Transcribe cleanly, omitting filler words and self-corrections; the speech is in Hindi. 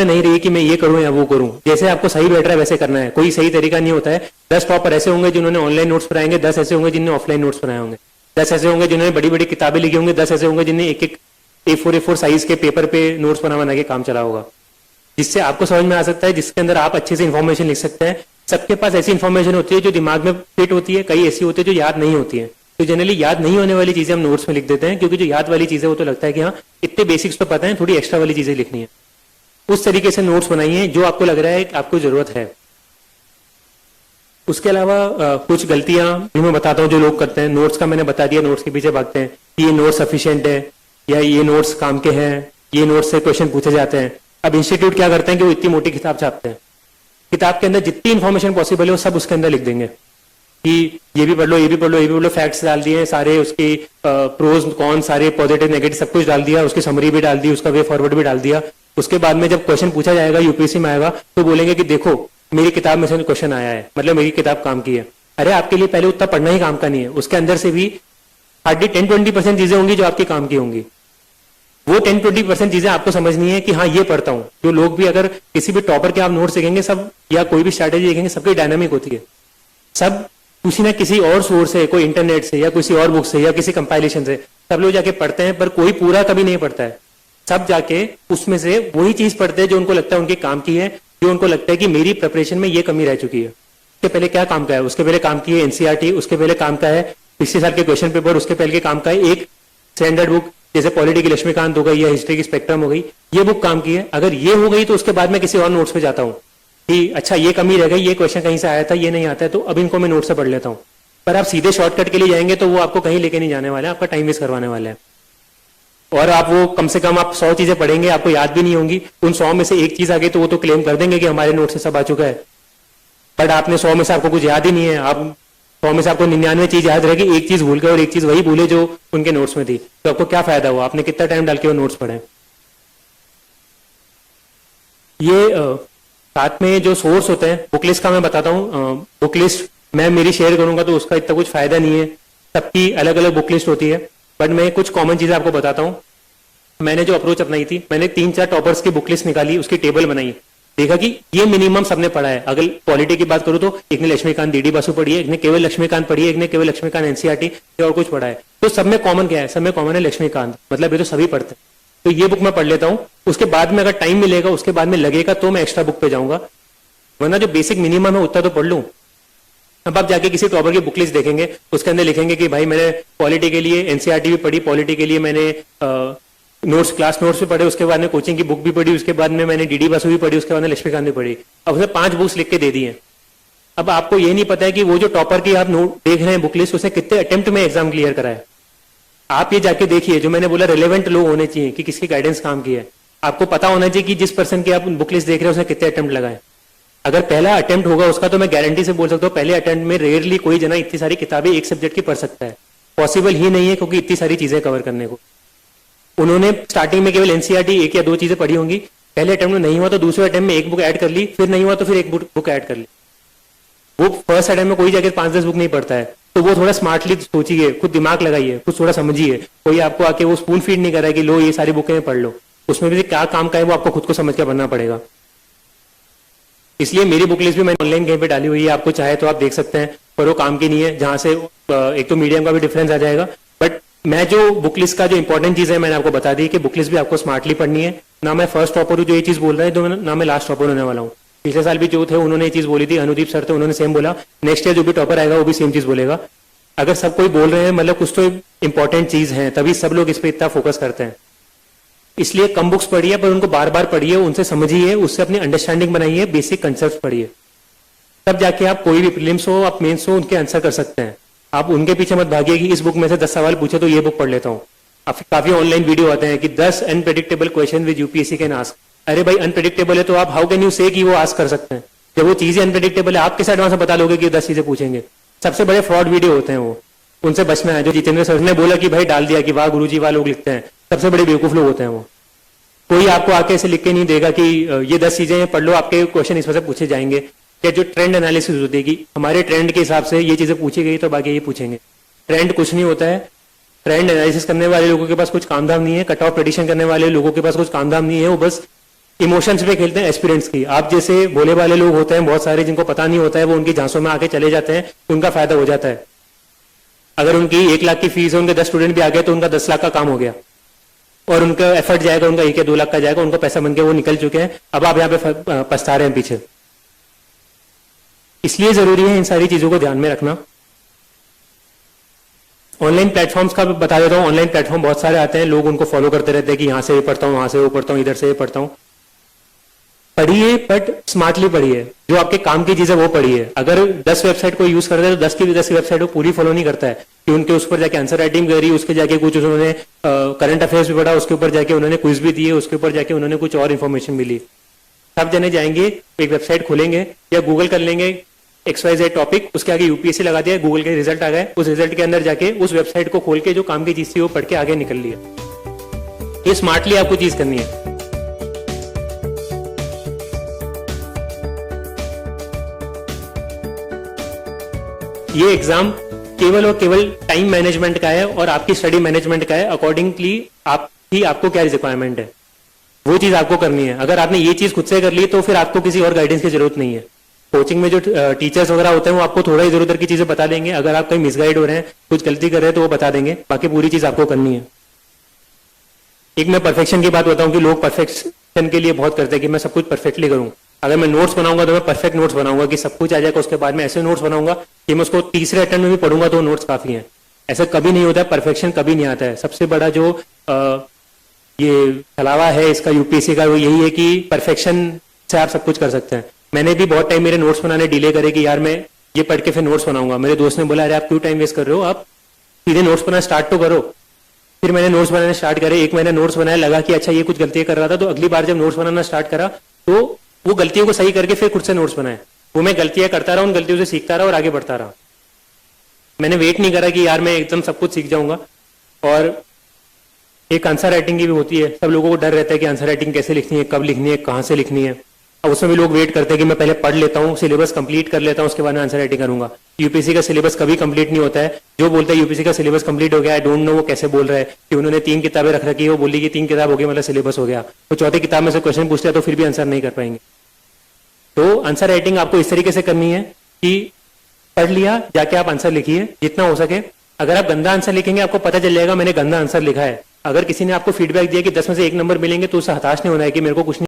में नहीं रही कि मैं ये करूं या वो करूं, जैसे आपको सही बैठ रहा है वैसे करना है, कोई सही तरीका नहीं होता है। 10 टॉपर ऐसे होंगे जिन्होंने ऑनलाइन नोट्स बनाएंगे, 10 ऐसे होंगे जिन्होंने ऑफलाइन नोट्स बनाए होंगे, 10 ऐसे होंगे जिन्होंने बड़ी बड़ी किताबें लिखी होंगी, 10 ऐसे होंगे जिन्हें एक एक A4 साइज के पेपर पे नोट्स बना के काम चला होगा, जिससे आपको समझ में आ सकता है, जिसके अंदर आप अच्छे से इन्फॉर्मेशन लिख सकते हैं। सबके पास ऐसी इन्फॉर्मेशन होती है जो दिमाग में फिट होती है, कई ऐसी होती है जो याद नहीं होती है। तो जनरली याद नहीं होने वाली चीजें हम नोट्स में लिख देते हैं, क्योंकि जो याद वाली चीजें वो तो लगता है कि हाँ इतने बेसिक्स तो पता है, थोड़ी एक्स्ट्रा वाली चीजें लिखनी है। उस तरीके से नोट्स बनाइए जो आपको लग रहा है कि आपको जरूरत है। उसके अलावा कुछ गलतियां भी मैं बताता हूं जो लोग करते हैं। नोट्स का मैंने बता दिया, नोट्स के पीछे भागते हैं कि ये नोट्स सफिशिएंट है या ये नोट्स काम के हैं, ये नोट्स से क्वेश्चन पूछे जाते हैं। अब इंस्टीट्यूट क्या करते हैं कि वो इतनी मोटी किताब छापते हैं, किताब के अंदर जितनी इन्फॉर्मेशन पॉसिबल है वो सब उसके अंदर लिख देंगे कि ये भी पढ़ लो, ये भी पढ़ लो, ये भी पढ़ लो, फैक्ट्स डाल दिए सारे, उसकी प्रोज कौन सारे पॉजिटिव नेगेटिव सब कुछ डाल दिया, उसकी समरी भी डाल दी, उसका वे फॉरवर्ड भी डाल दिया। उसके बाद में जब क्वेश्चन पूछा जाएगा यूपीएससी में आएगा तो बोलेंगे कि देखो मेरी किताब में से क्वेश्चन आया है, मतलब मेरी किताब काम की है। अरे आपके लिए पहले उतना पढ़ना ही काम का नहीं है, उसके अंदर से भी हार्डली 10-20% चीजें होंगी जो आपकी काम की होंगी। वो 10-20% चीजें आपको समझनी है कि हाँ ये पढ़ता हूं। जो लोग भी अगर किसी भी टॉपर के आप नोट्स देखेंगे सब, या कोई भी स्ट्रैटेजी देखेंगे, सबकी डायनामिक होती है। सब किसी ना किसी और सोर्स से, कोई इंटरनेट से या किसी और बुक से या किसी कंपाइलेशन से सब लोग जाके पढ़ते हैं, पर कोई पूरा कभी नहीं पढ़ता है। सब जाके उसमें से वही चीज पढ़ते हैं जो उनको लगता है उनके काम की है, जो उनको लगता है कि मेरी प्रिपरेशन में ये कमी रह चुकी है। उसके पहले क्या काम का है, उसके पहले काम की है एनसीईआरटी, उसके पहले काम का है पिछले साल के क्वेश्चन पेपर, उसके पहले के काम का है एक स्टैंडर्ड बुक जैसे पॉलिटी की लक्ष्मीकांत हो गई या हिस्ट्री की स्पेक्ट्रम हो गई, ये बुक काम की है। अगर ये हो गई तो उसके बाद में किसी और नोट्स पे जाता हूँ कि अच्छा ये कमी रह गई, ये क्वेश्चन कहीं से आया था, ये नहीं आता है, तो अब इनको मैं नोट से पढ़ लेता हूँ। पर आप सीधे शॉर्टकट के लिए जाएंगे तो वो आपको कहीं लेके नहीं जाने वाला है, आपका टाइम वेस्ट करवाने वाला है। और आप वो कम से कम आप 100 चीजें पढ़ेंगे, आपको याद भी नहीं होंगी। उन 100 में से एक चीज आ गई तो वो तो क्लेम कर देंगे कि हमारे नोट से सब आ चुका है, बट आपने 100 में से आपको कुछ याद ही नहीं है। आप 100 में से आपको 99 चीज याद रहेगी, एक चीज भूल गए और एक चीज वही भूले जो उनके नोट्स में थी, तो आपको क्या फायदा हुआ, आपने कितना टाइम डाल के वो नोट्स पढ़े। ये साथ में जो सोर्स होते हैं, बुक लिस्ट का मैं बताता हूँ। बुक लिस्ट मैं मेरी शेयर करूंगा तो उसका इतना कुछ फायदा नहीं है, सबकी अलग अलग बुक लिस्ट होती है, बट मैं कुछ कॉमन चीजें आपको बताता हूँ। मैंने जो अप्रोच अपनाई थी, मैंने 3-4 टॉपर्स की बुक लिस्ट निकाली, उसकी टेबल बनाई, देखा कि ये मिनिमम सबने पढ़ा है। अगर पॉलिटी की बात करूं तो एक ने लक्ष्मीकांत डीडी बासु पढ़ी है, एक ने केवल लक्ष्मीकांत पढ़ी है, एक ने केवल लक्ष्मीकांत एनसीईआरटी और कुछ पढ़ा है। तो सब में कॉमन क्या है, सब में कॉमन है लक्ष्मीकांत, मतलब ये तो सभी पढ़ते हैं। तो ये बुक मैं पढ़ लेता हूँ, उसके बाद में अगर टाइम मिलेगा, उसके बाद में लगेगा तो मैं एक्स्ट्रा बुक पे जाऊंगा, वरना जो बेसिक मिनिमम है उतना तो पढ़ लूं। अब आप जाके किसी टॉपर की बुक लिस्ट देखेंगे, उसके अंदर लिखेंगे कि भाई मैंने पॉलिटी के लिए एनसीईआरटी भी पढ़ी, पॉलिटी के लिए मैंने नोट्स क्लास नोट्स भी पढ़े, उसके बाद में कोचिंग की बुक भी पढ़ी, उसके बाद में मैंने डीडी बासु भी पढ़ी, उसके बाद में लक्ष्मीकांत भी पढ़ी। अब उसने 5 बुक्स लिख के दे दी है। अब आपको ये नहीं पता है कि वो जो टॉपर की आप नोट देख रहे हैं बुक लिस्ट, उसने कितने अटेम्प्ट में एग्जाम क्लियर करा है। आप ये जाके देखिए, जो मैंने बोला रिलेवेंट लोग होने चाहिए कि किसकी गाइडेंस काम की है। आपको पता होना चाहिए कि जिस पर्सन की आप बुक लिस्ट देख रहे हैं उसने कितने अटेम्प्ट लगाए। अगर पहला अटेम्प्ट होगा उसका, तो मैं गारंटी से बोल सकता हूँ पहले अटेम्प्ट में रेयरली कोई जना इतनी सारी किताबें एक सब्जेक्ट की पढ़ सकता है। पॉसिबल ही नहीं है, क्योंकि इतनी सारी चीजें कवर करने को उन्होंने स्टार्टिंग में केवल एनसीईआरटी 1 या 2 चीजें पढ़ी होंगी, पहले अटेम्प्ट में नहीं हुआ तो दूसरे अटेम्प्ट में एक बुक ऐड कर ली, फिर नहीं हुआ तो फिर एक बुक ऐड कर ली। वो फर्स्ट अटेम्प्ट में कोई जाकर 5-10 बुक नहीं पढ़ता है, तो वो थोड़ा स्मार्टली सोचिए, खुद दिमाग लगाइए, कुछ थोड़ा समझिए। कोई आपको आके वो स्पून फीड नहीं कर रहा है कि लो ये सारी बुकें पढ़ लो, उसमें भी क्या काम का है वो आपको खुद को समझ के पढ़ना पड़ेगा। इसलिए मेरी बुक लिस्ट भी मैंने ऑनलाइन कहीं पे डाली हुई है, आपको चाहे तो आप देख सकते हैं, पर वो काम की नहीं है। जहां से एक तो मीडियम का भी डिफरेंस आ जाएगा, बट मैं जो बुक लिस्ट का जो इंपॉर्टेंट चीज है मैंने आपको बता दी कि बुक लिस्ट भी आपको स्मार्टली पढ़नी है। ना मैं फर्स्ट टॉपर हूँ जो ये चीज बोल रहा है, ना मैं लास्ट टॉपर होने वाला हूँ। पिछले साल भी जो थे उन्होंने ये चीज बोली थी, अनुदीप सर थे, उन्होंने सेम बोला। नेक्स्ट ईयर जो भी टॉपर आएगा वो भी सेम चीज बोलेगा। अगर सब कोई बोल रहे हैं मतलब कुछ तो इंपॉर्टेंट चीज है, तभी सब लोग इस पर इतना फोकस करते हैं। इसलिए कम बुक्स पढ़िए, पर उनको बार बार पढ़िए, उनसे समझिए, उससे अपनी अंडरस्टैंडिंग बनाइए, बेसिक कंसेप्ट पढ़िए, तब जाके आप कोई भी प्रीलिम्स हो, आप मेंस हो, उनके आंसर कर सकते हैं। आप उनके पीछे मत भागिए कि इस बुक में से 10 सवाल पूछे तो ये बुक पढ़ लेता हूँ। काफी ऑनलाइन वीडियो आते हैं कि 10 unpredictable question with UPSC can ask. अरे भाई अनप्रेडिक्टेबल है तो आप हाउ कैन यू से कि वो आस्क कर सकते हैं, जब वो चीजें अनप्रेडिक्टेबल है आप किस एडवांस में बता लोगे कि 10 चीजें पूछेंगे। सबसे बड़े फ्रॉड वीडियो होते हैं वो, उनसे बचना है। जो जितेंद्र सर ने बोला कि भाई डाल दिया कि वाह गुरुजी वाह लोग लिखते हैं, सबसे बड़े बेवकूफ लोग होते हैं वो। कोई आपको आके ऐसे लिख के नहीं देगा कि ये 10 चीजें पढ़ लो, आपके क्वेश्चन इसमें से पूछे जाएंगे। या जो ट्रेंड एनालिसिस होती है कि हमारे ट्रेंड के हिसाब से ये चीजें पूछी गई तो बाकी ये पूछेंगे। ट्रेंड कुछ नहीं होता है। ट्रेंड एनालिसिस करने वाले लोगों के पास कुछ काम धाम नहीं है, कट ऑफ प्रेडिक्शन करने वाले लोगों के पास कुछ काम धाम नहीं है। वो बस इमोशंस पे खेलते हैं एस्पिरेंट्स की। आप जैसे भोले वाले लोग होते हैं बहुत सारे, जिनको पता नहीं होता है, वो उनकी झांसों में आके चले जाते हैं, तो उनका फायदा हो जाता है। अगर उनकी 1 लाख की फीस है, उनके 10 स्टूडेंट भी आ गए तो उनका 10 लाख का काम हो गया, और उनका एफर्ट जाएगा, उनका 1 या 2 लाख का जाएगा, उनका पैसा बन के वो निकल चुके हैं। अब आप यहाँ पे पछता रहे हैं पीछे। इसलिए जरूरी है इन सारी चीजों को ध्यान में रखना। ऑनलाइन प्लेटफॉर्म्स का बता देता हूँ। ऑनलाइन प्लेटफॉर्म बहुत सारे आते हैं, लोग उनको फॉलो करते रहते हैं कि यहाँ से ये पढ़ता हूँ, वहां से वो पढ़ता हूँ, इधर से ये पढ़ता हूँ। पढ़िए, बट स्मार्टली पढ़िए। जो आपके काम की चीज है वो पढ़िए। अगर 10 वेबसाइट को यूज करते हैं तो 10 की 10 वेबसाइट को पूरी फॉलो नहीं करता है कि उनके उस पर जाके आंसर राइटिंग करी, उसके जाके कुछ उन्होंने करंट अफेयर्स भी पढ़ा, उसके ऊपर जाके उन्होंने क्विज भी दिए, उसके ऊपर जाके उन्होंने कुछ और इन्फॉर्मेशन मिली। सब जने जाएंगे, एक वेबसाइट खोलेंगे या गूगल कर लेंगे XYZ टॉपिक, उसके आगे यूपीएससी लगा दिया, गूगल के रिजल्ट आ गए, उस रिजल्ट के अंदर जाके उस वेबसाइट को खोल के जो काम की चीज थी वो पढ़ के आगे निकल लिया। ये स्मार्टली आपको चीज करनी है। ये एग्जाम केवल और केवल टाइम मैनेजमेंट का है और आपकी स्टडी मैनेजमेंट का है। अकॉर्डिंगली आपको क्या रिक्वायरमेंट है वो चीज आपको करनी है। अगर आपने ये चीज खुद से कर ली तो फिर आपको किसी और गाइडेंस की जरूरत नहीं है। कोचिंग में जो टीचर्स वगैरह होते हैं वो आपको थोड़ा इधर उधर की चीजें बता देंगे। अगर आप कहीं मिसगाइड हो रहे हैं, कुछ गलती कर रहे हैं तो वो बता देंगे, बाकी पूरी चीज आपको करनी है। एक मैं परफेक्शन की बात बताऊं कि लोग परफेक्शन के लिए बहुत करते हैं कि मैं सब कुछ परफेक्टली करूं। अगर मैं नोट्स बनाऊंगा तो मैं परफेक्ट नोट्स बनाऊंगा कि सब कुछ आ जाएगा, उसके बाद में ऐसे नोट्स बनाऊंगा कि मैं उसको तीसरे अटेम्प्ट में भी पढ़ूंगा तो नोट्स काफी हैं। ऐसा कभी नहीं होता है, परफेक्शन कभी नहीं आता है। सबसे बड़ा जो ये छलावा है इसका यूपीएससी का, वो यही है कि परफेक्शन से आप सब कुछ कर सकते हैं। मैंने भी बहुत टाइम मेरे नोट्स बनाने डिले करे कि यार मैं ये पढ़ के फिर नोट्स बनाऊंगा। मेरे दोस्त ने बोला अरे आप क्यों टाइम वेस्ट कर रहे हो, आप सीधे नोट्स बनाना स्टार्ट तो करो। फिर मैंने नोट्स बनाने स्टार्ट करे, 1 महीना नोट्स बनाया, लगा कि अच्छा ये कुछ गलतियां कर रहा था, तो अगली बार जब नोट्स बनाना स्टार्ट करा तो वो गलतियों को सही करके फिर खुद से नोट्स बनाए। वो मैं गलतियां करता रहा, उन गलतियों से सीखता रहा और आगे बढ़ता रहा। मैंने वेट नहीं करा कि यार मैं एकदम सब कुछ सीख जाऊंगा। और एक आंसर राइटिंग की भी होती है। सब लोगों को डर रहता है कि आंसर राइटिंग कैसे लिखनी है, कब लिखनी है, कहाँ से लिखनी है। अब उसमें भी लोग वेट करते हैं कि मैं पहले पढ़ लेता हूँ, सिलेबस कंप्लीट कर लेता हूँ, उसके बाद मैं आंसर राइटिंग करूंगा। यूपीएससी का सिलेबस कभी कंप्लीट नहीं होता है। जो बोलता है यूपीएससी का सिलेबस कंप्लीट हो गया, आई डोंट नो वो कैसे बोल रहा है कि उन्होंने 3 किताबें रख रखी है, वो बोली कि 3 किताब हो गई मतलब सिलेबस हो गया। तो चौथी किताब में से क्वेश्चन पूछते हैं तो फिर भी आंसर नहीं कर पाएंगे। तो आंसर राइटिंग आपको इस तरीके से करनी है कि पढ़ लिया, जाके आप आंसर लिखिए जितना हो सके। अगर आप गंदा आंसर लिखेंगे आपको पता चल जाएगा मैंने गंदा आंसर लिखा है। अगर किसी ने आपको फीडबैक दिया कि 10 में से 1 नंबर मिलेंगे तो उससे हताश नहीं होना है कि मेरे को कुछ नहीं